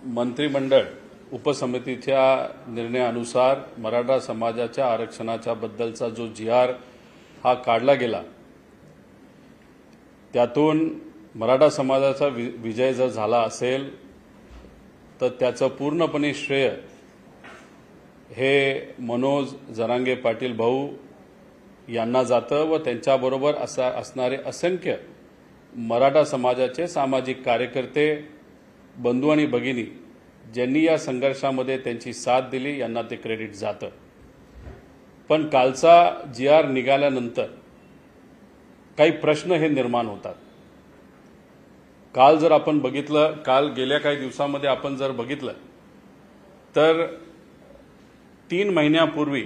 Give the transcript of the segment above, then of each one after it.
मंत्रिमंडळ उपसमितीच्या निर्णयानुसार मराठा समाजाच्या आरक्षणाच्या बद्दलचा जो जी.आर. हा काढला गेला, त्यातून मराठा समाजाचा विजय जर झाला असेल तर त्याचं पूर्णपणे श्रेय हे मनोज जरांगे पाटील भाऊ यांना जातं व त्यांच्याबरोबर असणारे असंख्य मराठा समाजाचे सामाजिक कार्यकर्ते, बंधू आणि भगिनी ज्यांनी या संघर्षामध्ये त्यांची साथ दिली यांना ते क्रेडिट जातं। पण कालचा जी.आर. निघाल्यानंतर काही प्रश्न हे निर्माण होतात। काल जर आपण बघितलं, काल गेल्या काही दिवसांमध्ये आपण जर बघितलं तर 3 महिन्यापूर्वी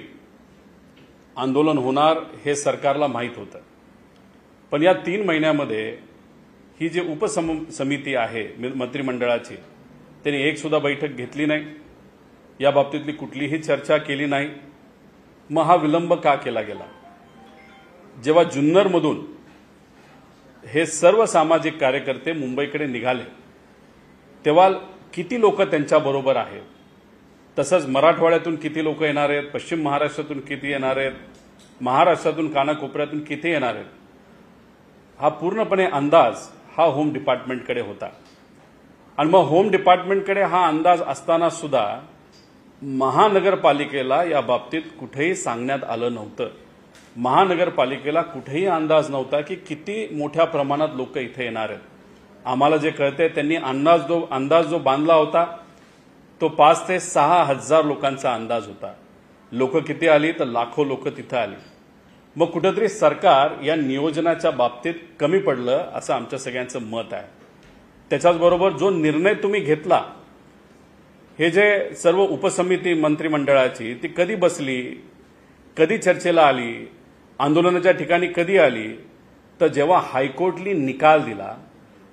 आंदोलन होणार हे सरकारला माहीत होतं, पण या 3 महिन्यामध्ये ही जी उपसमिती आहे मंत्रिमंडळाची त्यांनी एक सुद्धा बैठक घेतली नाही, या बाबतीतली कुठलीही चर्चा केली नाही। मग हा विलंब का केला गेला? जेव्हा जुन्नरमधून हे सर्व सामाजिक कार्यकर्ते मुंबईकडे निघाले तेव्हा किती लोक त्यांच्याबरोबर आहेत, तसंच मराठवाड्यातून किती लोक येणार आहेत, पश्चिम महाराष्ट्रातून किती येणार आहेत, महाराष्ट्रातून कानाकोपऱ्यातून किती येणार आहेत, हा पूर्णपणे अंदाज हा होम डिपार्टमेंटकडे होता। आणि मग होम डिपार्टमेंटकडे हा अंदाज असताना सुद्धा महानगरपालिकेला या बाबतीत कुठेही सांगण्यात आलं नव्हतं। महानगरपालिकेला कुठेही अंदाज नव्हता की किती मोठ्या प्रमाणात लोक इथे येणार आहेत। आम्हाला जे कळते त्यांनी अंदाज जो बांधला होता तो 5 ते 6 हजार लोकांचा अंदाज होता। लोक किती आली तर लाखो लोक तिथे आली। मग कुठेतरी सरकार या नियोजनाच्या बाबतीत कमी पडलं असं आमच्या सगळ्यांचं मत आहे। त्याच्याचबरोबर जो निर्णय तुम्ही घेतला, हे जे सर्व उपसमिती मंत्रिमंडळाची ती कधी बसली, कधी चर्चेला आली, आंदोलनाच्या ठिकाणी कधी आली, तर जेव्हा हायकोर्टनी निकाल दिला,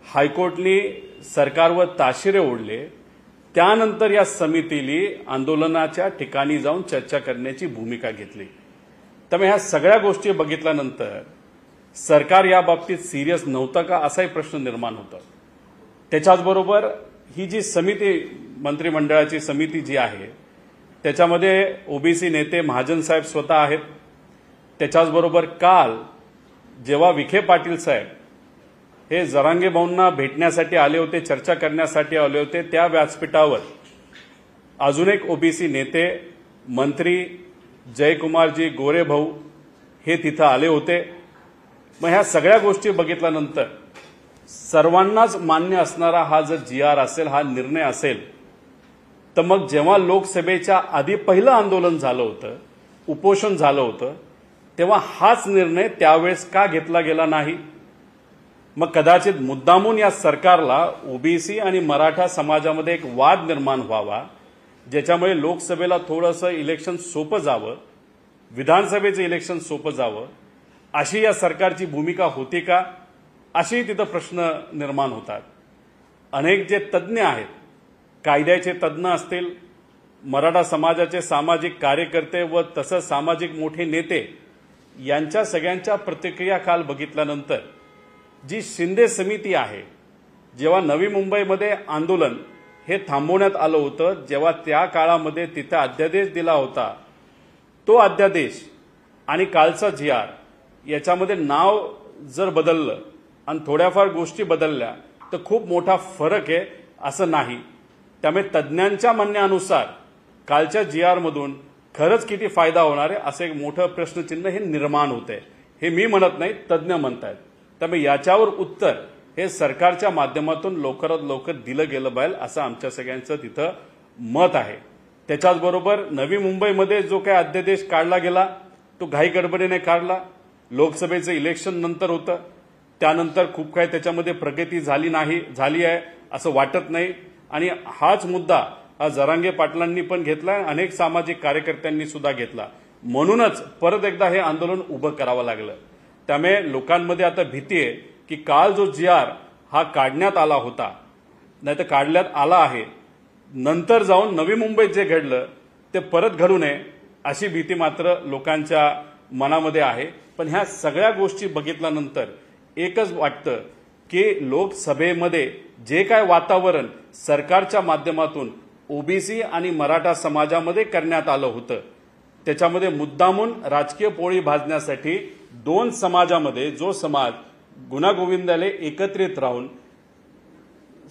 हायकोर्टनी सरकारवर ताशिरे ओढले, त्यानंतर या समितीने आंदोलनाच्या ठिकाणी जाऊन चर्चा करण्याची भूमिका घेतली। त्यामुळे ह्या सगळ्या गोष्टी बघितल्यानंतर सरकार या बाबतीत सिरियस नव्हतं का असाही प्रश्न निर्माण होतो। त्याच्याचबरोबर ही जी समिती, मंत्रिमंडळाची समिती जी आहे त्याच्यामध्ये ओबीसी नेते महाजन साहेब स्वतः आहेत। त्याच्याचबरोबर काल जेव्हा विखे पाटील साहेब हे जरांगे भाऊंना भेटण्यासाठी आले होते, चर्चा करण्यासाठी आले होते, त्या व्यासपीठावर अजून एक ओबीसी नेते मंत्री जयकुमारजी गोरे भाऊ हे तिथं आले होते। मग ह्या सगळ्या गोष्टी बघितल्यानंतर सर्वांनाच मान्य असणारा हा जर जी.आर. असेल, हा निर्णय असेल, तर मग जेव्हा लोकसभेच्या आधी पहिलं आंदोलन झालं होतं, उपोषण झालं होतं, तेव्हा हाच निर्णय त्यावेळेस का घेतला गेला नाही? मग कदाचित मुद्दामून या सरकारला ओबीसी आणि मराठा समाजामध्ये एक वाद निर्माण व्हावा, ज्याच्यामुळे लोकसभेला थोडंसं इलेक्शन सोपं जावं, विधानसभेचं इलेक्शन सोपं जावं, अशी या सरकारची भूमिका होती का, असेही तिथं प्रश्न निर्माण होतात। अनेक जे तज्ज्ञ आहेत, कायद्याचे तज्ज्ञ असतील, मराठा समाजाचे सामाजिक कार्यकर्ते व तसंच सामाजिक मोठे नेते, यांच्या सगळ्यांच्या प्रतिक्रिया काल बघितल्यानंतर जी शिंदे समिती आहे, जेव्हा नवी मुंबईमध्ये आंदोलन हे थांबवण्यात आलं होतं, जेव्हा त्या काळामध्ये तिथे अध्यादेश दिला होता, तो अध्यादेश आणि कालचा जी.आर. याच्यामध्ये नाव जर बदललं आणि थोड्याफार गोष्टी बदलल्या तर खूप मोठा फरक आहे असं नाही। त्यामुळे तज्ज्ञांच्या म्हणण्यानुसार कालच्या जी.आर. मधून खरंच किती फायदा होणार आहे असं एक मोठं प्रश्नचिन्ह हे निर्माण होते। हे मी म्हणत नाही, तज्ज्ञ म्हणतायत। त्यामुळे याच्यावर उत्तर हे सरकारच्या माध्यमातून लवकरात लवकर दिलं गेलं पाहिजे असं आमच्या सगळ्यांचं तिथं मत आहे। त्याच्याचबरोबर नवी मुंबईमध्ये जो काही अध्यादेश काढला गेला तो घाई गडबडीने काढला। लोकसभेचं इलेक्शन नंतर होतं, त्यानंतर खूप काही त्याच्यामध्ये प्रगती झाली आहे असं वाटत नाही। आणि हाच मुद्दा हा जरांगे पाटलांनी पण घेतला, अनेक सामाजिक कार्यकर्त्यांनी सुद्धा घेतला, म्हणूनच परत एकदा हे आंदोलन उभं करावं लागलं। त्यामुळे लोकांमध्ये आता भीती आहे की काल जो जी.आर. हा काढण्यात आला होता, नाही तर काढण्यात आला आहे, नंतर जाऊन नवी मुंबईत जे घडलं ते परत घडू नये अशी भीती मात्र लोकांच्या मनामध्ये आहे। पण ह्या सगळ्या गोष्टी बघितल्यानंतर एकच वाटतं की लोकसभेमध्ये जे काय वातावरण सरकारच्या माध्यमातून ओबीसी आणि मराठा समाजामध्ये करण्यात आलं होतं त्याच्यामध्ये मुद्दामून राजकीय पोळी भाजण्यासाठी दोन समाजामध्ये जो समाज गुण्यागोविंदाने एकत्रित राहून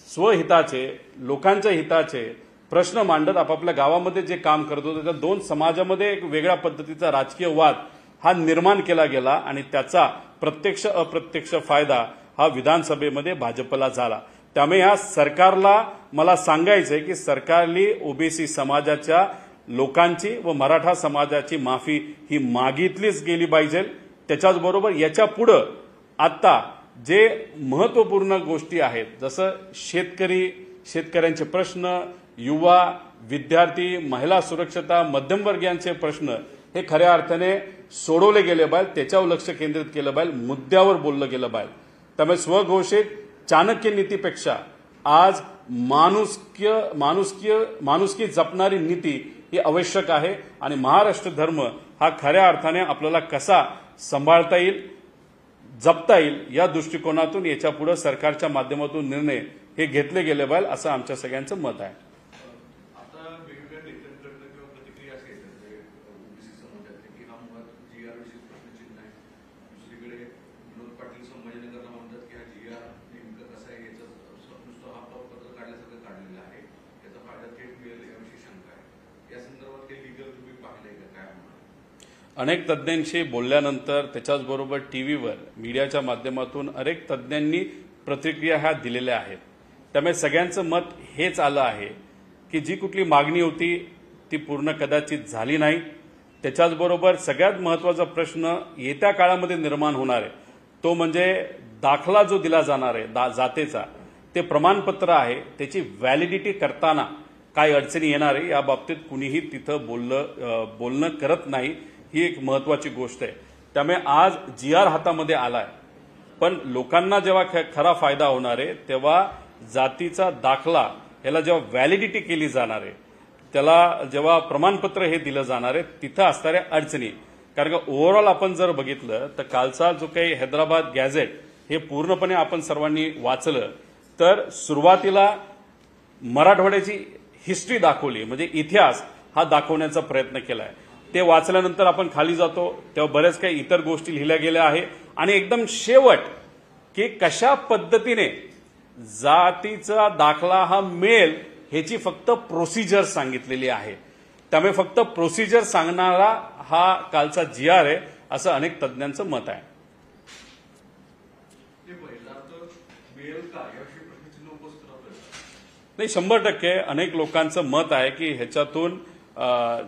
स्वहिताचे लोकांच्या हिताचे प्रश्न मांडत आपापल्या गावामध्ये जे काम करत होते त्या दोन समाजामध्ये एक वेगळ्या पद्धतीचा राजकीय वाद हा निर्माण केला गेला आणि त्याचा प्रत्यक्ष अप्रत्यक्ष फायदा हा विधानसभेमध्ये भाजपला झाला। त्यामुळे या सरकारला मला सांगायचंय की सरकारने ओबीसी समाजाच्या लोकांची व मराठा समाजाची माफी ही मागितलीच गेली पाहिजे। त्याच्याचबरोबर याच्या पुढे आता जे महत्त्वपूर्ण गोष्टी आहेत जसं शेतकऱ्यांचे प्रश्न, युवा, विद्यार्थी, महिला सुरक्षता, मध्यमवर्गीयांचे प्रश्न हे खऱ्या अर्थाने सोडवले गेले पाहिजे, त्याच्यावर लक्ष केंद्रित केलं पाहिजे, मुद्द्यावर बोललं गेलं पाहिजे। त्यामुळे स्वघोषित चाणक्य नीतीपेक्षा आज माणुसकी जपणारी नीती ही आवश्यक आहे आणि महाराष्ट्र धर्म हा खऱ्या अर्थाने आपल्याला कसा सांभाळता येईल, जपता येईल या दृष्टिकोनातून याच्या पुढे सरकारच्या माध्यमातून निर्णय हे घेतले गेले पाहिजे असं आमच्या सगळ्यांचं मत आहे। आता वेगवेगळ्या नेत्यांकडनं किंवा प्रतिक्रिया अशा येतात ओबीसी समाजातले की हा मुळात जीआर विषयी प्रश्नचिन्ह आहे। दुसरीकडे विनोद पाटील संभाजीनगरला म्हणतात की हा जीआर नेमकं कसा आहे याचं नुसतं हा पत्र काढल्यासारखं काढलेलं आहे, याचा फायदा थेट मिळेल याविषयी शंका आहे। या संदर्भात काही लिगल तुम्ही पाहिलंय का, काय म्हणा? अनेक तज्ज्ञांशी बोलल्यानंतर त्याच्याचबरोबर टीव्हीवर मीडियाच्या माध्यमातून अनेक तज्ज्ञांनी प्रतिक्रिया ह्या दिलेल्या आहेत। त्यामुळे सगळ्यांचं मत हेच आलं आहे की जी कुठली मागणी होती ती पूर्ण कदाचित झाली नाही। त्याच्याचबरोबर सगळ्यात महत्त्वाचा प्रश्न येत्या काळामध्ये निर्माण होणार आहे तो म्हणजे दाखला जो दिला जाणार आहे जातेचा ते प्रमाणपत्र आहे त्याची व्हॅलिडिटी करताना काय अडचणी येणार आहे या बाबतीत कुणीही तिथं बोलणं करत नाही, ही एक महत्त्वाची गोष्ट आहे। त्यामुळे आज जीआर हातामध्ये आलाय पण लोकांना जेव्हा खरा फायदा होणार आहे तेव्हा जातीचा दाखला याला जेव्हा व्हॅलिडिटी केली जाणार आहे त्याला जेव्हा प्रमाणपत्र हे दिलं जाणार आहे तिथं असणाऱ्या अडचणी, कारण का ओव्हरऑल आपण जर बघितलं तर कालचा जो काही हैदराबाद गॅझेट हे पूर्णपणे आपण सर्वांनी वाचलं तर सुरुवातीला मराठवाड्याची हिस्ट्री दाखवली म्हणजे इतिहास हा दाखवण्याचा प्रयत्न केलाय। ते वाचल्यानंतर आपण खाली जातो तेव्हा बरेच काही इतर गोष्टी लिहिल्या गेल्या आहे आणि एकदम शेवट की कशा पद्धतीने जातीचा दाखला हा मिळेल ह्याची फक्त प्रोसिजर सांगितलेली आहे। त्यामुळे फक्त प्रोसिजर सांगणारा हा कालचा जीआर आहे असं अनेक तज्ज्ञांचं मत आहे। नाही 100% अनेक लोकांचं मत आहे की ह्याच्यातून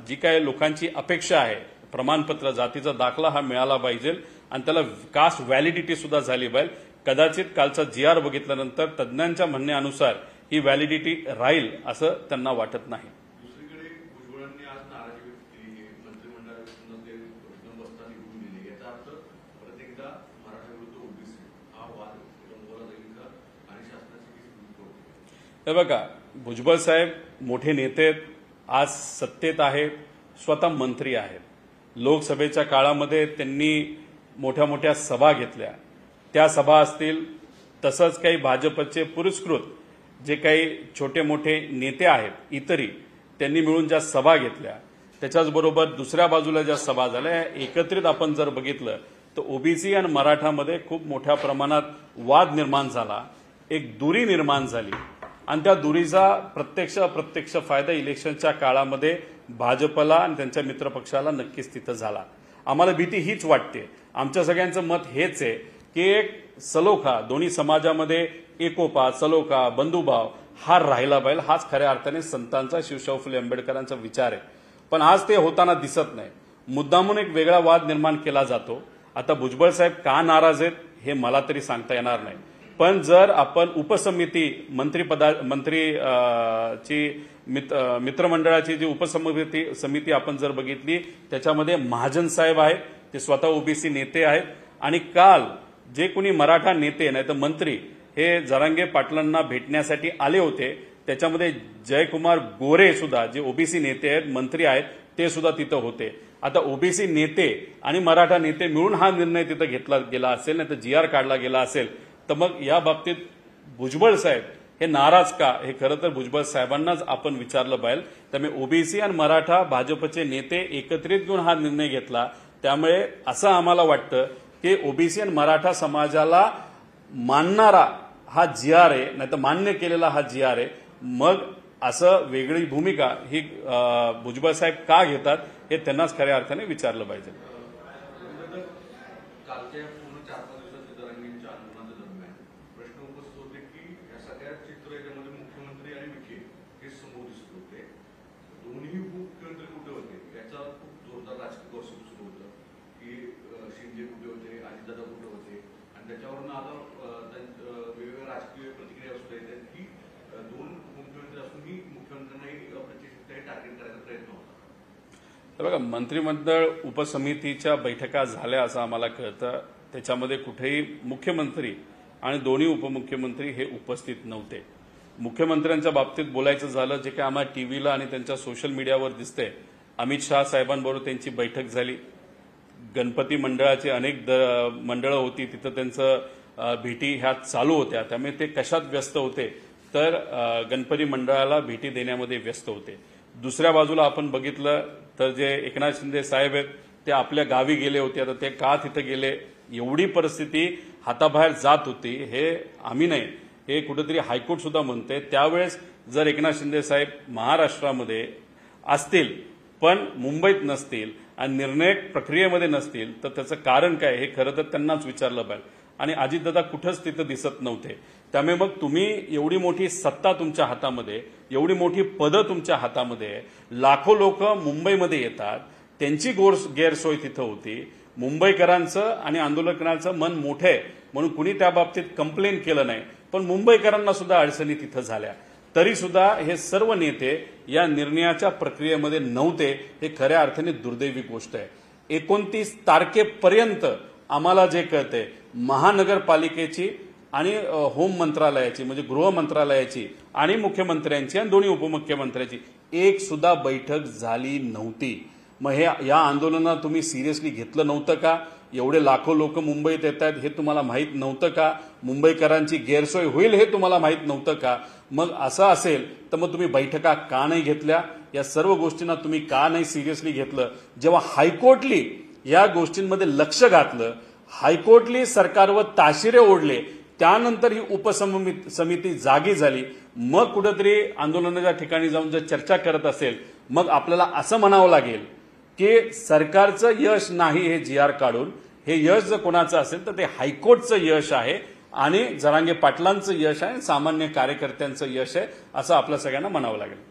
जी काही लोकांची अपेक्षा आहे प्रमाणपत्र जातीचा दाखला हा मिळाला पाहिजे आणि त्याला कास्ट व्हॅलिडिटी सुद्धा झाली पाहिजे। कदाचित कालचा जीआर बघितल्यानंतर तज्ज्ञांच्या म्हणण्यानुसार ही व्हॅलिडिटी राहील असं त्यांना वाटत नाही। दुसरीकडे भुजबळांनी आज नाराजी व्यक्त केली, मंत्रिमंडळात ते बसता निघून गेले, याचा अर्थ परत एकदा मराठा विरुद्ध ओबीसी हा वाद रंगवला जाईल का आणि शासनाची किती भूमिका होती? हे बघा भुजबळ साहेब मोठे नेते आहेत, आज सत्तेत आहेत, स्वतः मंत्री आहेत, लोकसभेच्या काळामध्ये त्यांनी मोठ्या मोठ्या सभा घेतल्या, त्या सभा असतील तसंच काही भाजपचे पुरस्कृत जे काही छोटे मोठे नेते आहेत इतरही त्यांनी मिळून ज्या सभा घेतल्या त्याच्याचबरोबर दुसऱ्या बाजूला ज्या सभा झाल्या एकत्रित आपण जर बघितलं तर ओबीसी आणि मराठामध्ये खूप मोठ्या प्रमाणात वाद निर्माण झाला, एक दुरी निर्माण झाली आणि त्या दुरीचा प्रत्यक्ष अप्रत्यक्ष फायदा इलेक्शनच्या काळामध्ये भाजपला आणि त्यांच्या मित्रपक्षाला नक्कीच तिथं झाला। आम्हाला भीती हीच वाटते, आमच्या सगळ्यांचं मत हेच आहे की एक सलोखा दोन्ही समाजामध्ये एकोपा सलोखा बंधुभाव हा राहिला पाहिजे, हाच खऱ्या अर्थाने संतांचा शिवशाहू फुले आंबेडकरांचा विचार आहे। पण आज ते होताना दिसत नाही, मुद्दामून एक वेगळा वाद निर्माण केला जातो। आता भुजबळ साहेब का नाराज आहेत हे मला तरी सांगता येणार नाही, पण जर आपण उपसमिती मित्रमंडळाची जी उपसमिती आपण जर बघितली त्याच्यामध्ये महाजन साहेब आहेत, ते स्वतः ओबीसी नेते आहेत आणि काल जे कोणी मराठा नेते नाही तर मंत्री हे जरांगे पाटलांना भेटण्यासाठी आले होते त्याच्यामध्ये जयकुमार गोरे सुद्धा जे ओबीसी नेते आहेत मंत्री आहेत ते सुद्धा तिथं होते। आता ओबीसी नेते आणि मराठा नेते मिळून हा निर्णय तिथं घेतला गेला असेल नाही तर जीआर काढला गेला असेल तर मग या बाबतीत भुजबळ साहेब हे नाराज का, हे खरं तर भुजबळ साहेबांनाच आपण विचारलं पाहिजे. त्यामुळे ओबीसी आणि मराठा भाजपचे नेते एकत्रित घेऊन हा निर्णय घेतला. त्यामुळे असं आम्हाला वाटतं की ओबीसी आणि मराठा समाजाला मानणारा हा GR आहे, नाही तर मान्य केलेला हा GR आहे. मग असं वेगळी भूमिका ही भुजबळ साहेब का घेतात हे त्यांनाच खऱ्या अर्थाने विचारलं पाहिजे. कालच्या पूर्ण 4-5 दिवसाच्या जरांगींच्या आंदोलनाच्या दरम्यान प्रश्न उपस्थित होते की या सगळ्या चित्र याच्यामध्ये मुख्यमंत्री आणि विखे हे समोर दिसत होते. दोन्ही मुख्यमंत्री कुठे होते याचा खूप जोरदार राजकीय वर्ष सुरू होतं की शिंदे कुठे होते, अजितदादा कुठे होते, आणि त्याच्यावरून आता वेगवेगळ्या राजकीय प्रतिक्रिया सुद्धा येतात की दोन मुख्यमंत्री असूनही मुख्यमंत्र्यांनाही प्रतिष्ठित टार्गेट करायचा प्रयत्न होता. तर बघा, मंत्रिमंडळ उपसमितीच्या बैठका झाल्या असं आम्हाला कळतं. त्याच्यामध्ये कुठेही मुख्यमंत्री आणि दोन्ही उपमुख्यमंत्री हे उपस्थित नव्हते. मुख्यमंत्र्यांच्या बाबतीत बोलायचं झालं, जे काही आम्हाला टीव्हीला आणि त्यांच्या सोशल मीडियावर दिसतंय, अमित शहा साहेबांबरोबर त्यांची बैठक झाली. गणपती मंडळाची अनेक मंडळं होती, तिथं त्यांचं भेटी ह्या चालू होत्या. त्यामुळे ते कशात व्यस्त होते, तर गणपती मंडळाला भेटी देण्यामध्ये व्यस्त होते. दुसऱ्या बाजूला आपण बघितलं तर जे एकनाथ शिंदे साहेब आहेत ते आपल्या गावी गेले होते. आता ते का तिथं गेले, एवढी परिस्थिती हाताबाहेर जात होती, हे आम्ही नाही, हे कुठेतरी हायकोर्ट सुद्धा म्हणते. त्यावेळेस जर एकनाथ शिंदे साहेब महाराष्ट्रामध्ये असतील पण मुंबईत नसतील आणि निर्णायक प्रक्रियेमध्ये नसतील तर त्याचं कारण काय हे खरं तर त्यांनाच विचारलं पाहिजे. आणि अजितदादा कुठंच तिथं दिसत नव्हते. त्यामुळे मग तुम्ही एवढी मोठी सत्ता तुमच्या हातामध्ये, एवढी मोठी पदं तुमच्या हातामध्ये, लाखो लोक मुंबईमध्ये येतात, त्यांची गैरसोय तिथं होती. मुंबईकरांचं आणि आंदोलकांचं मन मोठं आहे म्हणून कुणी त्या बाबतीत कंप्लेन केलं नाही, पण मुंबईकरांना सुद्धा अडचणी तिथं झाल्या. तरी सुद्धा हे सर्व नेते या निर्णयाच्या प्रक्रियेमध्ये नव्हते. हे खऱ्या अर्थाने दुर्दैवी गोष्ट आहे. 29 तारखेपर्यंत आम्हाला जे कळतंय, महानगरपालिकेची आणि होम मंत्रालयाची म्हणजे गृह मंत्रालयाची आणि मुख्यमंत्र्यांची आणि दोन्ही उपमुख्यमंत्र्यांची एक सुद्धा बैठक झाली नव्हती. मग हे या आंदोलनाला तुम्ही सिरियसली घेतलं नव्हतं का? एवढे लाखो लोक मुंबईत येत आहेत हे तुम्हाला माहीत नव्हतं का? मुंबईकरांची गैरसोय होईल हे तुम्हाला माहीत नव्हतं का? मग असं असेल तर मग तुम्ही बैठका का नाही घेतल्या? या सर्व गोष्टींना तुम्ही का नाही सिरियसली घेतलं? जेव्हा हायकोर्टली या गोष्टींमध्ये लक्ष घातलं, हायकोर्टली सरकारवर ताशिरे ओढले, त्यानंतर ही उपसमिती जागी झाली, मग कुठेतरी आंदोलनाच्या ठिकाणी जाऊन जर चर्चा करत असेल, मग आपल्याला असं म्हणावं लागेल की सरकारचं यश नाही हे GR काढून, हे यश जर कोणाचं असेल तर ते हायकोर्टचं यश आहे आणि जरांगे पाटलांचं यश आहे, सामान्य कार्यकर्त्यांचं यश आहे, असं आपल्या सगळ्यांना म्हणावं लागेल.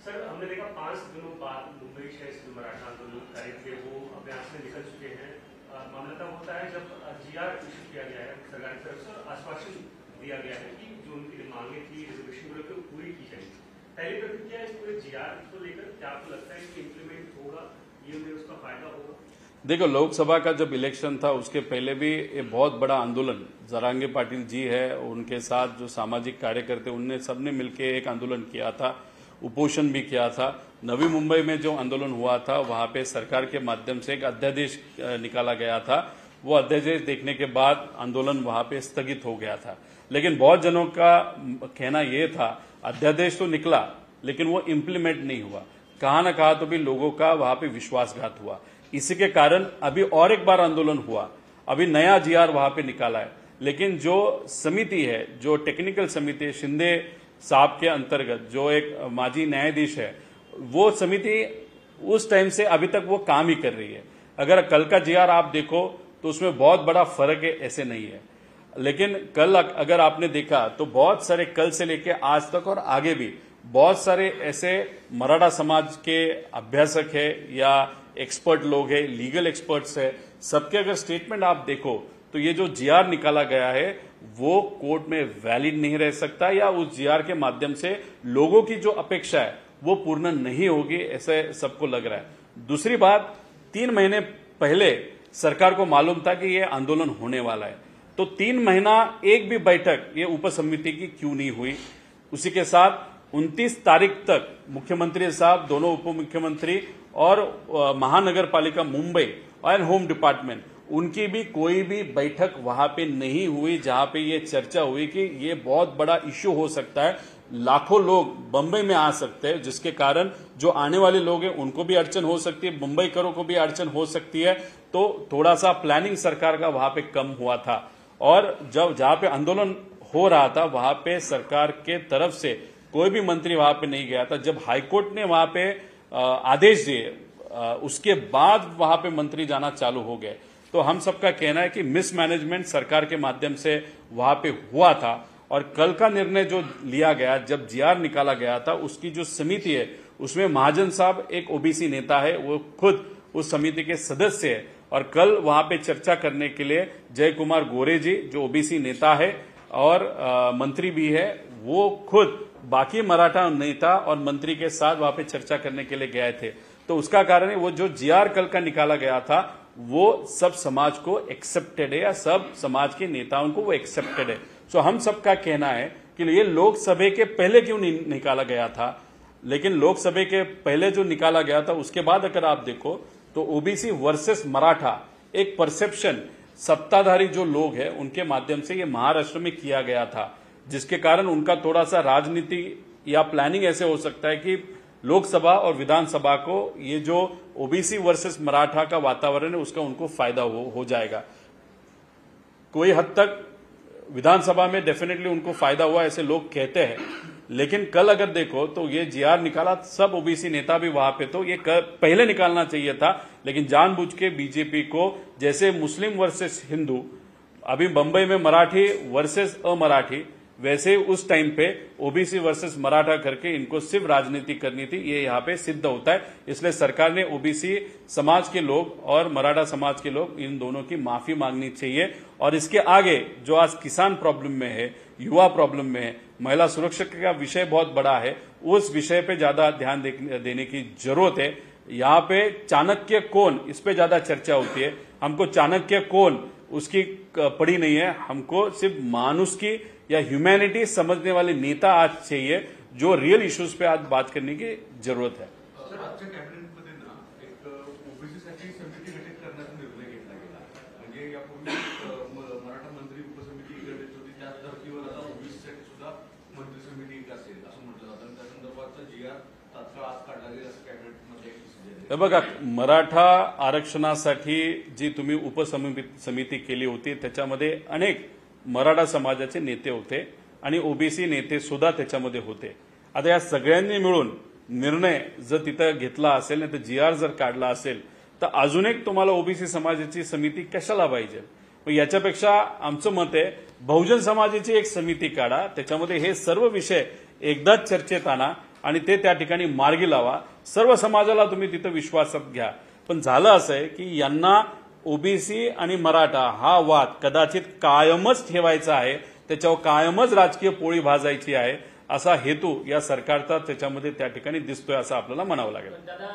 सर, हमने देखा 5 दिनों बाद मुंबई शहर से मराठा आंदोलनकारी थे वो अपने आप से निकल चुके हैं. मामला तब होता है जब GR इशू किया गया है सरकार की तरफ से और आश्वासन दिया गया है कि जो उनकी मांगे थी रिजर्वेशन को लेकर पूरी की जाएगी. पहली प्रतिक्रिया इस पूरे GR को लेकर क्या आपको लगता है कि इम्प्लीमेंट होगा, ये उन्हें उसका फायदा होगा? देखो, लोकसभा का जब इलेक्शन था उसके पहले भी ये बहुत बड़ा आंदोलन जरांगे पाटिल जी है, उनके साथ जो सामाजिक कार्यकर्ते उनने सबने मिलकर एक आंदोलन किया था, उपोषण भी किया था. नवी मुंबई में जो आंदोलन हुआ था वहां पे सरकार के माध्यम से एक अध्यादेश निकाला गया था. वो अध्यादेश देखने के बाद आंदोलन वहां पे स्थगित हो गया था. लेकिन बहुत जनों का कहना यह था अध्यादेश तो निकला लेकिन वो इम्प्लीमेंट नहीं हुआ. कहां न कहा तो भी लोगों का वहां पे विश्वासघात हुआ. इसी के कारण अभी और एक बार आंदोलन हुआ. अभी नया GR वहां पे निकाला है, लेकिन जो समिति है, जो टेक्निकल समिति है शिंदे साहब के अंतर्गत, जो एक माजी न्यायाधीश है, वो समिति उस टाइम से अभी तक वो काम ही कर रही है. अगर कल का GR आप देखो तो उसमें बहुत बड़ा फर्क है, ऐसे नहीं है. लेकिन कल अगर आपने देखा तो बहुत सारे कल से लेके आज तक और आगे भी बहुत सारे ऐसे मराठा समाज के अभ्यासक है या एक्सपर्ट लोग हैं, लीगल एक्सपर्ट्स है, सबके अगर स्टेटमेंट आप देखो तो ये जो GR निकाला गया है वो कोर्ट में वैलिड नहीं रह सकता या उस GR के माध्यम से लोगों की जो अपेक्षा है वो पूर्ण नहीं होगी, ऐसे सबको लग रहा है. दूसरी बात, 3 महीने पहले सरकार को मालूम था कि ये आंदोलन होने वाला है, तो 3 महीना एक भी बैठक ये उपसमिति की क्यों नहीं हुई? उसी के साथ 29 तारीख तक मुख्यमंत्री साहब, दोनों उप मुख्यमंत्री और महानगर पालिका मुंबई और होम डिपार्टमेंट, उनकी भी कोई भी बैठक वहां पे नहीं हुई जहां पे ये चर्चा हुई कि ये बहुत बड़ा इश्यू हो सकता है, लाखों लोग बंबई में आ सकते हैं, जिसके कारण जो आने वाले लोग हैं उनको भी अड़चन हो सकती है, मुंबईकरों को भी अड़चन हो सकती है। तो थोड़ा सा प्लानिंग सरकार का वहां पे कम हुआ था। और जब जहां पे आंदोलन हो रहा था वहां पे सरकार के तरफ से कोई भी मंत्री वहां पे नहीं गया था। जब हाईकोर्ट ने वहां पे आदेश दिए उसके बाद वहां पे मंत्री जाना चालू हो गए। तो हम सबका कहना है कि मिसमैनेजमेंट सरकार के माध्यम से वहां पे हुआ था। और कल का निर्णय जो लिया गया, जब जीआर निकाला गया था, उसकी जो समिति है उसमें महाजन साहब एक ओबीसी नेता है, वो खुद उस समिति के सदस्य है। और कल वहां पे चर्चा करने के लिए जय कुमार गोरे जी, जो ओबीसी नेता है और मंत्री भी है, वो खुद बाकी मराठा नेता और मंत्री के साथ वहां पे चर्चा करने के लिए गए थे। तो उसका कारण है वो जो जीआर कल का निकाला गया था वो सब समाज को एक्सेप्टेड है, या सब समाज के नेताओं को वो एक्सेप्टेड है। सो हम सबका कहना है कि ये लोकसभा के पहले क्यों नहीं निकाला गया था, लेकिन लोकसभा के पहले जो निकाला गया था उसके बाद अगर आप देखो तो ओबीसी वर्सेस मराठा एक परसेप्शन सत्ताधारी जो लोग हैं उनके माध्यम से ये महाराष्ट्र में किया गया था, जिसके कारण उनका थोड़ा सा राजनीति या प्लानिंग ऐसे हो सकता है कि लोकसभा और विधानसभा को ये जो ओबीसी वर्सेस मराठा का वातावरण है उसका उनको फायदा हो जाएगा। कोई हद तक विधानसभा में डेफिनेटली उनको फायदा हुआ ऐसे लोग कहते हैं, लेकिन कल अगर देखो तो ये जीआर निकाला, सब ओबीसी नेता भी वहां पे, तो ये पहले निकालना चाहिए था। लेकिन जानबूझ के बीजेपी को जैसे मुस्लिम वर्सेस हिंदू, अभी बंबई में मराठी वर्सेस अमराठी, वैसे उस टाइम पे ओबीसी वर्सेस मराठा करके इनको सिर्फ राजनीति करनी थी, ये यहाँ पे सिद्ध होता है। इसलिए सरकार ने ओबीसी समाज के लोग और मराठा समाज के लोग इन दोनों की माफी मांगनी चाहिए। और इसके आगे जो आज किसान प्रॉब्लम में है, युवा प्रॉब्लम में है, महिला सुरक्षा का विषय बहुत बड़ा है, उस विषय पे ज्यादा ध्यान देने की जरूरत है। यहाँ पे चाणक्य कौन, इस पे ज्यादा चर्चा होती है। हमको चाणक्य कौन उसकी पड़ी नहीं है, हमको सिर्फ मानुष की या ह्यूमैनिटी समझने वाले नेता आज चाहिए, जो रियल इश्यूज पे आज बात करने की जरूरत है। सर, आजच्या कॅबिनेटमध्ये ना एक ओबीसीसाठी समिती गठीत करण्याचा निर्णय घेतला गेला। म्हणजे यापूर्वी मराठा मंत्री उपसमिती गठीत होती, त्याच धर्तीवर आता ओबीसीसाठी सुद्धा मंत्री समिती एक असेल असं म्हटलं जातं आणि त्या संदर्भातचा जीआर तात्काळ आज काढला गेला असं कॅबिनेटमध्ये एक डिसिजन आहे। बघा, मराठा आरक्षणासाठी जी तुम्ही उपसमिती केली होती त्याच्यामध्ये अनेक मराठा समाजाचे नेते होते आणि ओबीसी नेते सुद्धा त्याच्यामध्ये होते। आता या सगळ्यांनी मिळून निर्णय जर तिथं घेतला असेल नाही तर जीआर जर काढला असेल तर अजून एक तुम्हाला ओबीसी समाजाची समिती कशाला पाहिजे? याच्यापेक्षा आमचं मत आहे बहुजन समाजाची एक समिती काढा, त्याच्यामध्ये हे सर्व विषय एकदाच चर्चेत आणा आणि ते त्या ठिकाणी मार्गी लावा। सर्व समाजाला तुम्ही तिथं विश्वासात घ्या। पण झालं असं आहे की यांना ओबीसी आणि मराठा हा वाद कदाचित कायमच ठेवायचा आहे, त्याच्यावर कायमच राजकीय पोळी भाजायची आहे, असा हेतू या सरकारचा त्याच्यामध्ये त्या ठिकाणी दिसतोय असं आपल्याला म्हणावं लागेल। दादा,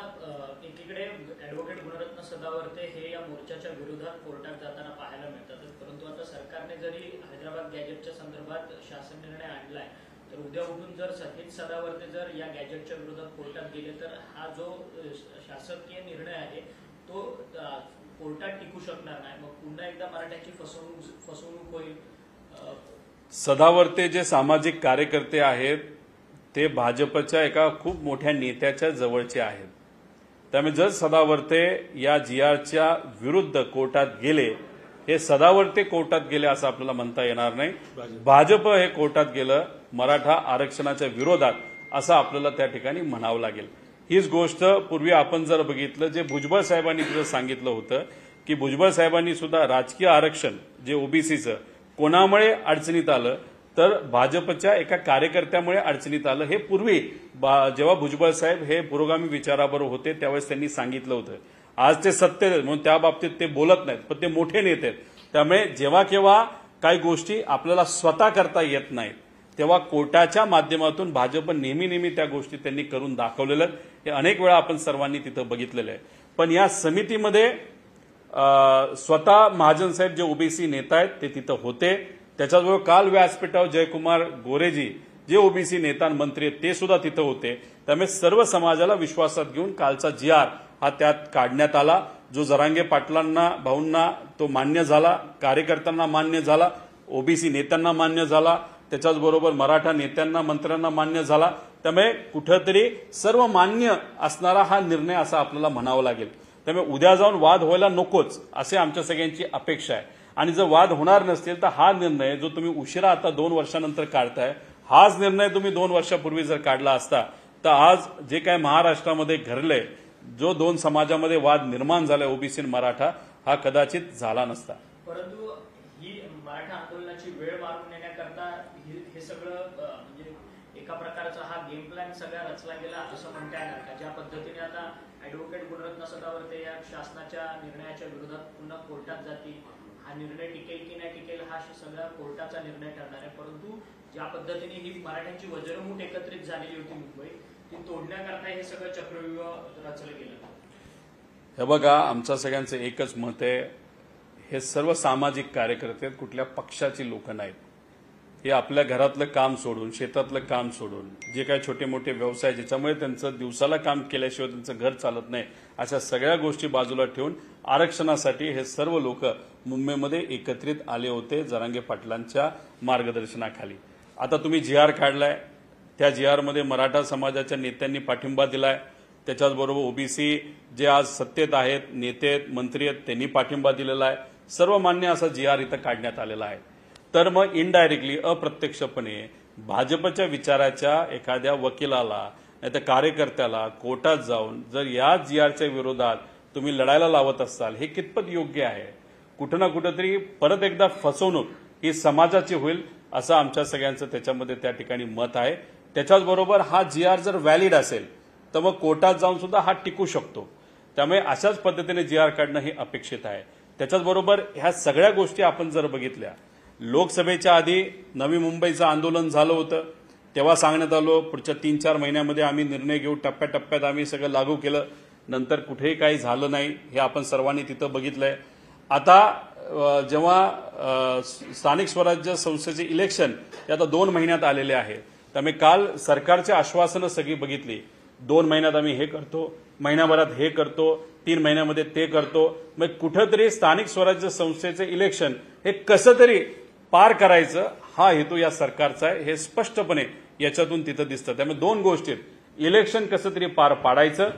एकीकडे ॲडव्होकेट गुणरत्न सदावर्ते हे या मोर्चाच्या विरोधात कोर्टात जाताना पाहायला मिळतात, परंतु आता सरकारने जरी हैदराबाद गॅजेटच्या संदर्भात शासन निर्णय आणलाय तर उद्या उठून जर सतीश सदावर्ते जर या गॅजेटच्या विरोधात कोर्टात गेले तर हा जो शासकीय निर्णय आहे तो कोर्टात टिकू शकणार नाही, मग पुन्हा एकदा मराठ्याची फसवणूक होईल। सदावर्ते जे सामाजिक कार्यकर्ते आहेत ते भाजपच्या एका खूप मोठ्या नेत्याच्या जवळचे आहेत, त्यामुळे जर सदावर्ते या जीआरच्या विरुद्ध कोर्टात गेले, हे सदावर्ते कोर्टात गेले असं आपल्याला म्हणता येणार नाही, भाजप हे कोर्टात गेलं मराठा आरक्षणाच्या विरोधात असं आपल्याला त्या ठिकाणी म्हणावं लागेल। हीच गोष्ट पूर्वी आपण जर बघितलं, जे भुजबळ साहेबांनी तुझं सांगितलं होतं की भुजबळ साहेबांनी सुद्धा राजकीय आरक्षण जे ओबीसीचं कोणामुळे अडचणीत आलं तर भाजपच्या एका कार्यकर्त्यामुळे अडचणीत आलं, हे पूर्वी जेव्हा भुजबळ साहेब हे पुरोगामी विचाराबरोबर होते त्यावेळेस त्यांनी सांगितलं होतं। आज ते सत्य म्हणून त्या बाबतीत ते बोलत नाहीत, पण ते मोठे नेते आहेत, त्यामुळे जेव्हा केव्हा काही गोष्टी आपल्याला स्वतः करता येत नाहीत तेव्हा कोर्टाच्या माध्यमातून भाजप नेहमी त्या गोष्टी त्यांनी करून दाखवलेल्या आहेत, हे अनेक वेळा आपण सर्वांनी तिथं बघितलेलं आहे। पण या समितीमध्ये स्वतः महाजन साहेब जे ओबीसी नेता आहेत ते तिथं होते, त्याच्याजवळ काल व्यासपीठावर जयकुमार गोरेजी जे ओबीसी नेता आणि मंत्री आहेत ते सुद्धा तिथं होते. त्यामुळे सर्व समाजाला विश्वासात घेऊन कालचा GR हा त्यात काढण्यात आला. जो जरांगे पाटलांना भाऊंना तो मान्य झाला, कार्यकर्त्यांना मान्य झाला, ओबीसी नेत्यांना मान्य झाला, त्याच्याचबरोबर मराठा नेत्यांना मंत्र्यांना मान्य झाला. त्यामुळे कुठंतरी सर्व मान्य असणारा हा निर्णय असा आपल्याला म्हणावा लागेल. त्यामुळे उद्या जाऊन वाद व्हायला नकोच असे आमच्या सगळ्यांची अपेक्षा आहे. आणि जर वाद होणार नसतील तर हा निर्णय जो तुम्ही उशिरा आता 2 वर्षानंतर काढताय, हाच निर्णय तुम्ही 2 वर्षापूर्वी जर काढला असता तर आज जे काय महाराष्ट्रामध्ये घडलंय, जो 2 समाजामध्ये वाद निर्माण झालाय ओबीसी आणि मराठा, हा कदाचित झाला नसता. परंतु ही मराठा आंदोलनाची वेळ मारून नेण्याकरता हे सगळं म्हणजे एका प्रकारचा हा गेम प्लॅन सगळा रचला गेला असं म्हणता येणार का? ज्या पद्धतीने आता ॲडव्होकेट गुणरत्न सदावर्ते या शासनाच्या निर्णयाच्या विरोधात पुन्हा कोर्टात जातील, हा निर्णय टिकेल की नाही टिकेल हा सगळा कोर्टाचा निर्णय ठरणार आहे. परंतु ज्या पद्धतीने ही मराठ्यांची वज्रमूठ एकत्रित झालेली होती मुंबई, ती तोडण्याकरता हे सगळं चक्रव्यूह रचलं गेलं. हे बघा, आमचं सगळ्यांचं एकच मत आहे, हे सर्व सामाजिक कार्यकर्ते आहेत, कुठल्या पक्षाची लोक नाहीत. हे आपल्या घरातलं काम सोडून, शेतातलं काम सोडून, जे काही छोटे मोठे व्यवसाय ज्याच्यामुळे त्यांचं दिवसाला काम केल्याशिवाय त्यांचं घर चालत नाही, अशा सगळ्या गोष्टी बाजूला ठेवून आरक्षणासाठी हे सर्व लोक मुंबईमध्ये एकत्रित आले होते जरांगे पाटलांच्या मार्गदर्शनाखाली. आता तुम्ही GR काढलाय, त्या GR मध्ये मराठा समाजाच्या नेत्यांनी पाठिंबा दिलाय, त्याच्याचबरोबर ओबीसी जे आज सत्तेत आहेत, नेते आहेत, मंत्री आहेत, त्यांनी पाठिंबा दिलेला आहे. सर्वमान्य असा GR इथं काढण्यात आलेला आहे. तर मग इनडायरेक्टली अप्रत्यक्षपणे भाजपच्या विचाराच्या एखाद्या वकिलाला नाही तर कार्यकर्त्याला कोर्टात जाऊन जर या GRच्या विरोधात तुम्ही लढायला लावत असाल, हे कितपत योग्य आहे? कुठं ना कुठंतरी परत एकदा फसवणूक ही समाजाची होईल असं आमच्या सगळ्यांचं त्याच्यामध्ये त्या ठिकाणी मत आहे. त्याच्याचबरोबर हा GR जर व्हॅलिड असेल तर मग कोर्टात जाऊन सुद्धा हा टिकू शकतो. त्यामुळे अशाच पद्धतीने GR काढणं हे अपेक्षित आहे. त्याच्याचबरोबर ह्या सगळ्या गोष्टी आपण जर बघितल्या, लोकसभेच्या आधी नवी मुंबईचं आंदोलन झालं होतं, तेव्हा सांगण्यात आलं पुढच्या 3-4 महिन्यामध्ये आम्ही निर्णय घेऊ, टप्प्याटप्प्यात आम्ही सगळं लागू केलं. नंतर कुठेही काही झालं नाही, हे आपण सर्वांनी तिथं बघितलंय. आता जेव्हा स्थानिक स्वराज्य संस्थेचे इलेक्शन हे आता 2 महिन्यात आलेले आहे, त्यामुळे काल सरकारची आश्वासनं सगळी बघितली. 2 महिन्यात आम्ही हे करतो, महिनाभरात हे करतो, 3 महिन्यामध्ये ते करतो. मग कुठंतरी स्थानिक स्वराज्य संस्थेचे इलेक्शन हे कसं तरी पार करायचं हा हेतू या सरकारचा आहे, हे स्पष्टपणे याच्यातून तिथं दिसतं. त्यामुळे 2 गोष्टी आहेत, इलेक्शन कसं तरी पार पाडायचं,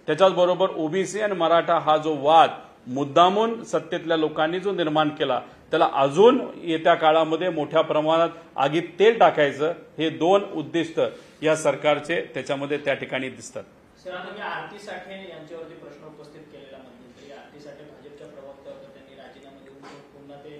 त्याच्याचबरोबर ओबीसी आणि मराठा हा जो वाद मुद्दामून सत्तेतल्या लोकांनी जो निर्माण केला त्याला अजून येत्या काळामध्ये मोठ्या प्रमाणात आगीत तेल टाकायचं, हे 2 उद्दिष्ट या सरकारचे त्याच्यामध्ये त्या ठिकाणी दिसतात. सर, आता मी आरती साठे यांच्यावरती प्रश्न उपस्थित केलेला मध्यंतरी. आरती साठे भाजपच्या प्रवक्त्या होत्या, त्यांनी राजीनामा देऊन पुन्हा ते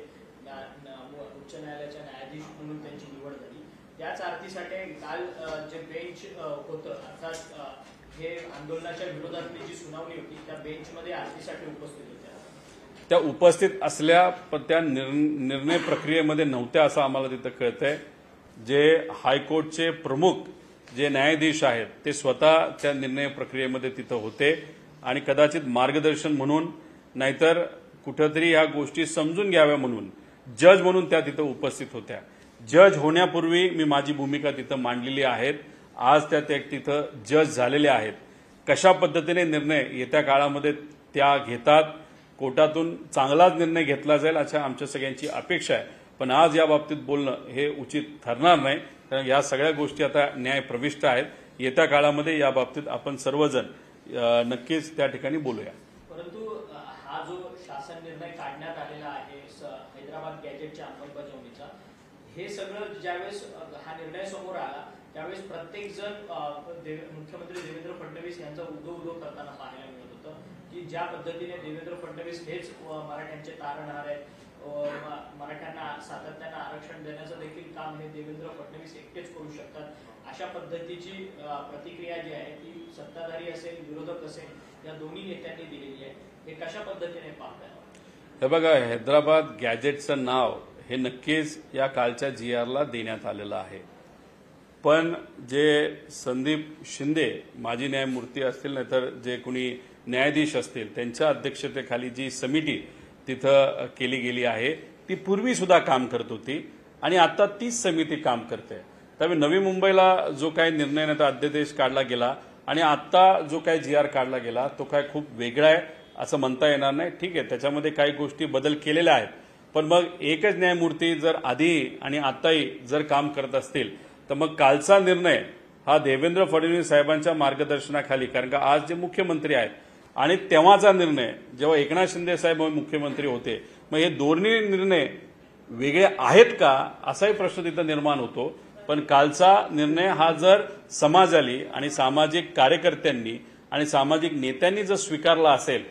उच्च न्यायालयाच्या न्यायाधीश म्हणून त्यांची निवड झाली. त्याच आरती साठे काल जे बेंच होतं, अर्थात हे आंदोलनाच्या विरोधातली जी सुनावणी होती त्या बेंचमध्ये आरती साठे उपस्थित होत्या. त्या उपस्थित असल्या पण त्या निर्णय प्रक्रियेमध्ये नव्हत्या असं आम्हाला तिथं कळतंय. जे हायकोर्टचे प्रमुख जे न्यायाधीश आहेत ते स्वतः त्या निर्णय प्रक्रियेमध्ये तिथं होते आणि कदाचित मार्गदर्शन म्हणून नाहीतर कुठंतरी ह्या गोष्टी समजून घ्याव्या म्हणून जज म्हणून त्या तिथं उपस्थित होत्या. जज होण्यापूर्वी मी माझी भूमिका तिथं मांडलेली आहेत. आज त्या तिथं जज झालेल्या आहेत. कशा पद्धतीने निर्णय येत्या काळामध्ये त्या घेतात, कोर्टातून चांगलाच निर्णय घेतला जाईल अशा आमच्या सगळ्यांची अपेक्षा आहे. पण आज या बाबतीत बोलणं हे उचित ठरणार नाही, कारण या सगळ्या गोष्टी आता न्याय प्रविष्ट आहेत. येत्या काळामध्ये या बाबतीत आपण सर्वजण नक्कीच त्या ठिकाणी बोलूया. परंतु हा जो शासन निर्णय काढण्यात आलेला आहे हैदराबाद गॅजेटच्या अंमलबजावणीचा, हे सगळं ज्यावेळेस हा निर्णय समोर आला त्यावेळेस प्रत्येक जण मुख्यमंत्री देवेंद्र फडणवीस यांचा उदो करताना पाहायला मिळत होतं की ज्या पद्धतीने देवेंद्र फडणवीस हेच मराठ्यांचे तारणहार आहेत, मराठ्यांना सातत्यानं आरक्षण देण्याचं देखील काम हे देवेंद्र फडणवीस एकटेच करू शकतात, अशा पद्धतीची प्रतिक्रिया जी आहे ती सत्ताधारी असेल विरोधक असेल या दोन्ही नेत्यांनी दिलेली आहे. हे कशा पद्धतीने पाहताय? हे बघा, हैदराबाद गॅजेटचं नाव हे नक्कीच या कालच्या GRला देण्यात आलेलं आहे. पण जे संदीप शिंदे माजी न्यायमूर्ती असतील नाहीतर जे कोणी न्यायाधीश असतील त्यांच्या अध्यक्षतेखाली जी समिती तिथं केली गेली आहे ती पूर्वी सुद्धा काम करत होती आणि आता तीच समिती काम करते. त्यामुळे नवी मुंबईला जो काही निर्णय नाही अध्यादेश काढला गेला आणि आता जो काही GR काढला गेला तो काय खूप वेगळा आहे असं म्हणता येणार नाही. ठीक आहे, त्याच्यामध्ये काही गोष्टी बदल केलेल्या आहेत, पण मग एकच न्यायमूर्ती जर आधी आणि आताही जर काम करत असतील तर मग कालचा निर्णय हा देवेंद्र फडणवीस साहेबांच्या मार्गदर्शनाखाली, कारण का आज जे मुख्यमंत्री आहेत आणि तेव्हाचा निर्णय जेव्हा एकनाथ शिंदे साहेब मुख्यमंत्री होते, मग हे दोन्ही निर्णय वेगळे आहेत का असाही प्रश्न तिथं निर्माण होतो. पण कालचा निर्णय हा जर समाजाली आणि सामाजिक कार्यकर्त्यांनी आणि सामाजिक नेत्यांनी जर स्वीकारला असेल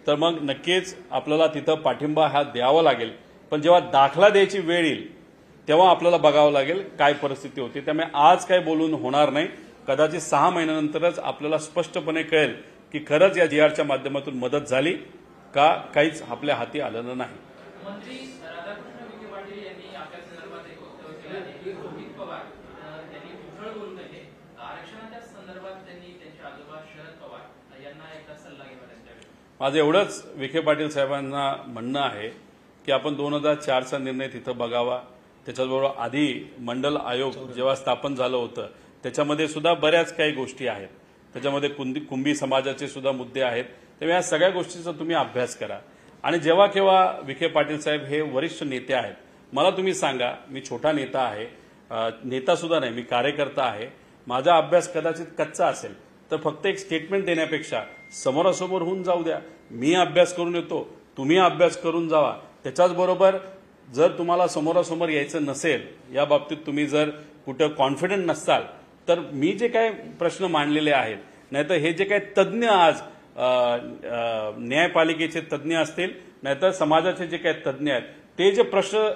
तर मग नक्कीच आपल्याला तिथं पाठिंबा हा द्यावा लागेल. पण जेव्हा दाखला द्यायची वेळ येईल तेव्हा आपल्याला बघावं लागेल काय परिस्थिती होती. त्यामुळे आज काय बोलून होणार नाही. कदाचित 6 महिन्यानंतरच आपल्याला स्पष्टपणे कळेल की खरंच या GRच्या माध्यमातून मदत झाली का काहीच आपल्या हाती आलेलं नाही. मंत्री राधाकृष्ण विखे पाटील यांनी आपल्या संदर्भात एक वक्तव्य केलं आहे की रोहित पवार यांनी उथळ बोलू नये. आरक्षणाच्या संदर्भात त्यांनी त्यांचे आजोबा शरद पवार यांना एकदा सल्ला घ्यावा त्यांच्याकडे. माझं एवढंच विखे पाटील साहेबांना म्हणणं आहे की आपण 2004चा निर्णय तिथं बघावा. त्याच्याबरोबर आधी मंडल आयोग जेव्हा स्थापन झालं होतं त्याच्यामध्ये सुद्धा बऱ्याच काही गोष्टी आहेत. त्याच्यामध्ये कुंभी समाजाचे सुद्धा मुद्दे आहेत. तेव्हा या सगळ्या गोष्टीचा तुम्ही अभ्यास करा. आणि जेव्हा केव्हा विखे पाटील साहेब हे वरिष्ठ नेते आहेत, मला तुम्ही सांगा, मी छोटा नेता आहे, नेता सुद्धा नाही, मी कार्यकर्ता आहे. माझा अभ्यास कदाचित कच्चा असेल तर फक्त एक स्टेटमेंट देण्यापेक्षा समोरासमोर होऊन जाऊ द्या. मी अभ्यास करून येतो, तुम्ही अभ्यास करून जावा. त्याच्याचबरोबर जर तुम्हाला समोरासमोर यायचं नसेल, या बाबतीत तुम्ही जर कुठं कॉन्फिडंट नसाल तर मी जे काही प्रश्न मांडलेले आहेत, नाहीतर हे जे काही तज्ज्ञ आज न्यायपालिकेचे तज्ज्ञ असतील नाहीतर समाजाचे जे काही तज्ज्ञ आहेत ते जे प्रश्न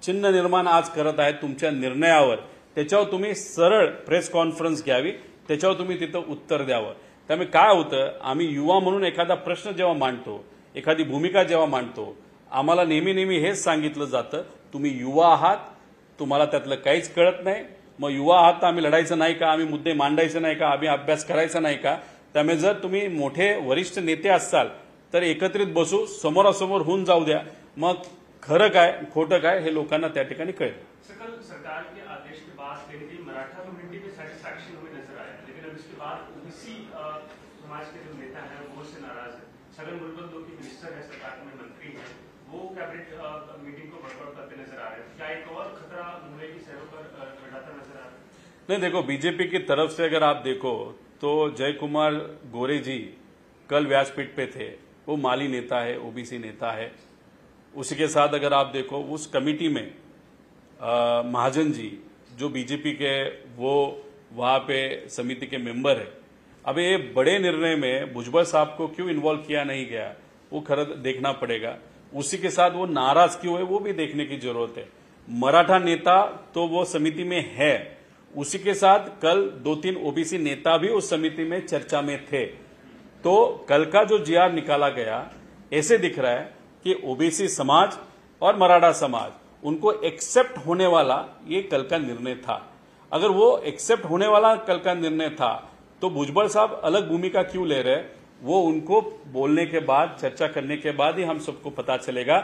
चिन्ह निर्माण आज करत आहेत तुमच्या निर्णयावर, त्याच्यावर तुम्ही सरळ प्रेस कॉन्फरन्स घ्यावी, त्याच्यावर तुम्ही तिथं उत्तर द्यावं. त्यामुळे काय होतं, आम्ही युवा म्हणून एखादा प्रश्न जेव्हा मांडतो, एखादी भूमिका जेव्हा मांडतो, आम्हाला नेहमी हेच सांगितलं जातं, तुम्ही युवा आहात, तुम्हाला त्यातलं काहीच कळत नाही. मग युवा आहात तर आम्ही लढायचं नाही का, आम्ही मुद्दे मांडायचे नाही का, आम्ही अभ्यास करायचा नाही का. त्यामुळे जर तुम्ही मोठे वरिष्ठ नेते असाल तर एकत्रित बसू, समोरासमोर होऊन जाऊ द्या. मग खरं काय खोटं काय हे लोकांना त्या ठिकाणी कळेल. कल सरकार के आदेश के बाद कहीं भी मराठा कम्युनिटी में सैटिस्फैक्शन हमें नजर आया, लेकिन अब इसके बाद ओबीसी समाज के जो नेता हैं वो उससे नाराज है. छगन भुजबल जो कि मिनिस्टर है, सरकार में मंत्री हैं, वो कैबिनेट मीटिंग को बड़बड़ करते नजर आ रहे हैं. क्या एक और खतरा मुंबई की सैरों पर मंडराता नजर आ रहा है? नहीं, देखो, बीजेपी की तरफ से अगर आप देखो तो जय कुमार गोरे जी कल व्यासपीठ पे थे. वो माली नेता है, ओबीसी नेता है. उसी के साथ अगर आप देखो उस कमेटी में महाजन जी जो बीजेपी के वो वहां पे समिति के मेंबर है. अब ये बड़े निर्णय में भुजबल साहब को क्यों इन्वॉल्व किया नहीं गया वो खरं देखना पड़ेगा. उसी के साथ वो नाराज क्यों है वो भी देखने की जरूरत है. मराठा नेता तो वो समिति में है, उसी के साथ कल 2-3 ओबीसी नेता भी उस समिति में चर्चा में थे. तो कल का जो GR निकाला गया ऐसे दिख रहा है कि ओबीसी समाज और मराठा समाज उनको एक्सेप्ट होने वाला ये कल का निर्णय था. अगर वो एक्सेप्ट होने वाला कल का निर्णय था तो भुजबल साहब अलग भूमिका क्यों ले रहे, वो उनको बोलने के बाद, चर्चा करने के बाद ही हम सबको पता चलेगा.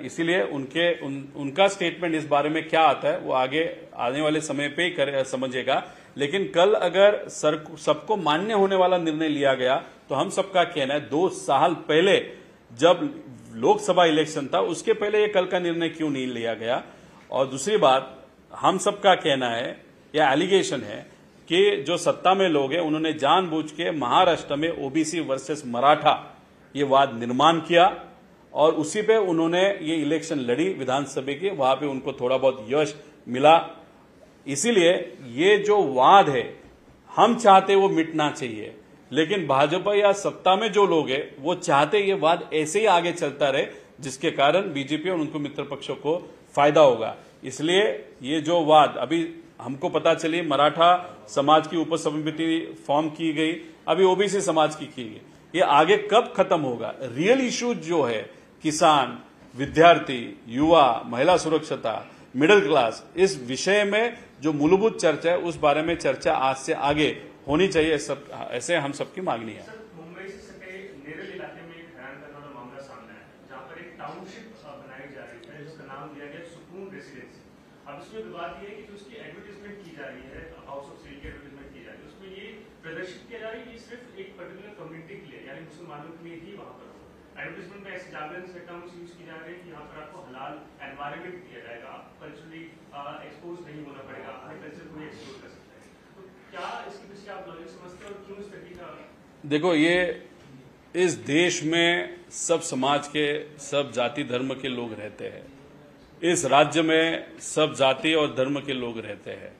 इसीलिए उनका स्टेटमेंट इस बारे में क्या आता है वो आगे आने वाले समय पे ही समझेगा. लेकिन कल अगर सबको मान्य होने वाला निर्णय लिया गया तो हम सबका कहना है 2 साल पहले जब लोकसभा इलेक्शन था उसके पहले ये कल का निर्णय क्यों नहीं लिया गया. और दूसरी बात, हम सबका कहना है या एलिगेशन है कि जो सत्ता में लोग हैं उन्होंने जानबूझ के महाराष्ट्र में ओबीसी वर्सेस मराठा ये वाद निर्माण किया और उसी पे उन्होंने ये इलेक्शन लड़ी विधानसभा की, वहां पे उनको थोड़ा बहुत यश मिला. इसीलिए ये जो वाद है हम चाहते वो मिटना चाहिए, लेकिन भाजपा या सत्ता में जो लोग हैं वो चाहते ये वाद ऐसे ही आगे चलता रहे जिसके कारण बीजेपी और उनको मित्र पक्षों को फायदा होगा. इसलिए ये जो वाद अभी हमको पता चली, मराठा समाज की उपसमिति फॉर्म की गई, अभी ओबीसी समाज की गई, ये आगे कब खत्म होगा. रियल इश्यूज जो है किसान, विद्यार्थी, युवा, महिला सुरक्षता, मिडिल क्लास, इस विषय में जो मूलभूत चर्चा है उस बारे में चर्चा आज से आगे होनी चाहिए. ऐसे हम सबकी मांगनी है. सर, मुंबई से सटे नेरल इलाके में एक हैरान करने वाला मामला सामने आया, जहां पर एक टाउनशिप बनाई जा रही है जिसका नाम दिया गया सुकून रेसिडेंसी. अब इसमें बात ये है कि जो उसकी एडवर्टीजमेंट की जा रही है, हाउस ऑफ सेल की एडवर्टीजमेंट की जा रही है, उसमें ये प्रदर्शित किया जा रहा है कि सिर्फ एक पर्टिकुलर कम्युनिटी के लिए, यानी मुसलमानों के लिए ही वहां पर हो। एडवर्टीजमेंट में ऐसे जागरण टर्म्स यूज की जा रही है कि यहाँ पर आपको हलाल एनवायरमेंट दिया जाएगा, आप कल्चरली एक्सपोज नहीं होना पड़ेगा, अपने कल्चर को एक्सप्लोर कर सकते हैं। तो क्या इसके पीछे आप लॉजिक समझते हैं और क्यों इस तरीके का? देखो, ये इस देश में सब समाज के, सब जाति धर्म के लोग रहते हैं। इस राज्य में सब जाति और धर्म के लोग रहते हैं।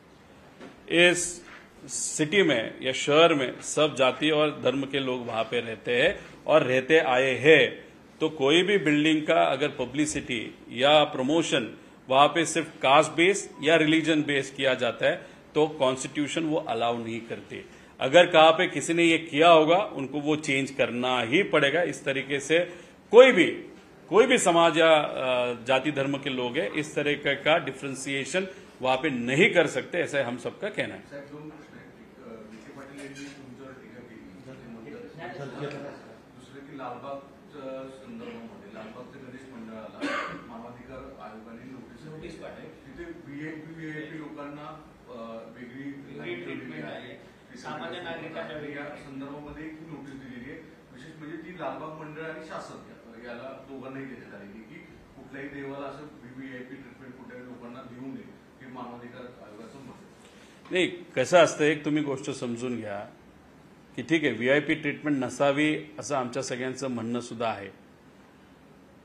इस सिटी में या शहर में सब जाति और धर्म के लोग वहां पे रहते हैं और रहते आए हैं। तो कोई भी बिल्डिंग का अगर पब्लिसिटी या प्रमोशन वहां पे सिर्फ कास्ट बेस या रिलीजन बेस किया जाता है तो कॉन्स्टिट्यूशन वो अलाउ नहीं करती। अगर कहाँ पे किसी ने ये किया होगा उनको वो चेंज करना ही पड़ेगा। इस तरीके से कोई भी समाज या जाति धर्म के लोग हैं इस तरीके का डिफ्रेंसिएशन वहां पे नहीं कर सकते, ऐसा हम सबका कहना है। साहेब, दोन प्रश्न आहेत. विखे पाटील यांनी तुमच्यावर टीका केली. दुसरे की लालबागच्या संदर्भामध्ये लालबागच्या गणेश मंडळाला मानवाधिकार आयोगाने नोटीस पाठवली. तिथे व्हीआयपी लोकांना वेगळी ट्रीटमेंट आहे, सामान्य नागरिकांना या संदर्भामध्ये एक नोटीस दिलेली आहे. विशेष म्हणजे ती लालबाग मंडळ आणि शासन याला दोघांनाही देण्यात आलेली की कुठल्याही देवाला असं व्हीआयपी ट्रीटमेंट कुठल्याही लोकांना देऊ नये हे मानवाधिकार आयोगाचं मत आहे. नाही, कसं असतं, एक तुम्ही गोष्ट समजून घ्या की ठीक आहे व्हीआयपी ट्रीटमेंट नसावी असं आमच्या सगळ्यांचं म्हणणं सुद्धा आहे,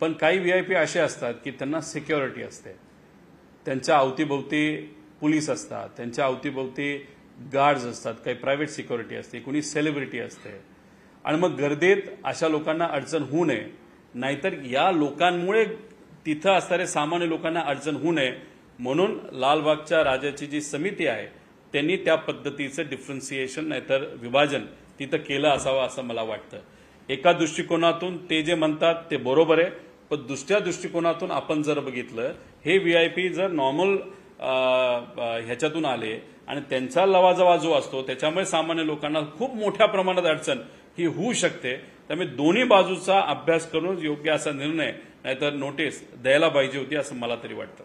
पण काही व्हीआयपी असे असतात की त्यांना सिक्युरिटी असते, त्यांच्या अवतीभोवती पोलीस असतात, त्यांच्या अवतीभोवती गार्ड्स असतात, काही प्रायव्हेट सिक्युरिटी असते, कुणी सेलिब्रिटी असते आणि मग गर्दीत अशा लोकांना अडचण होऊ नये, नाहीतर या लोकांमुळे तिथं असणाऱ्या सामान्य लोकांना अडचण होऊ नये म्हणून लालबागच्या राजाची जी समिती आहे त्यांनी त्या पद्धतीचं डिफरन्सिएशन नाहीतर विभाजन तिथं केलं असावं असं मला वाटतं. एका दृष्टिकोनातून ते जे म्हणतात ते बरोबर आहे, पण दुसऱ्या दृष्टिकोनातून आपण जर बघितलं हे व्हीआयपी जर नॉर्मल ह्याच्यातून आले आणि त्यांचा लवाजवा जो असतो त्याच्यामुळे सामान्य लोकांना खूप मोठ्या प्रमाणात अडचण ही होऊ शकते. त्यामुळे दोन्ही बाजूचा अभ्यास करून योग्य असा निर्णय नाहीतर नोटीस द्यायला पाहिजे होती असं मला तरी वाटतं.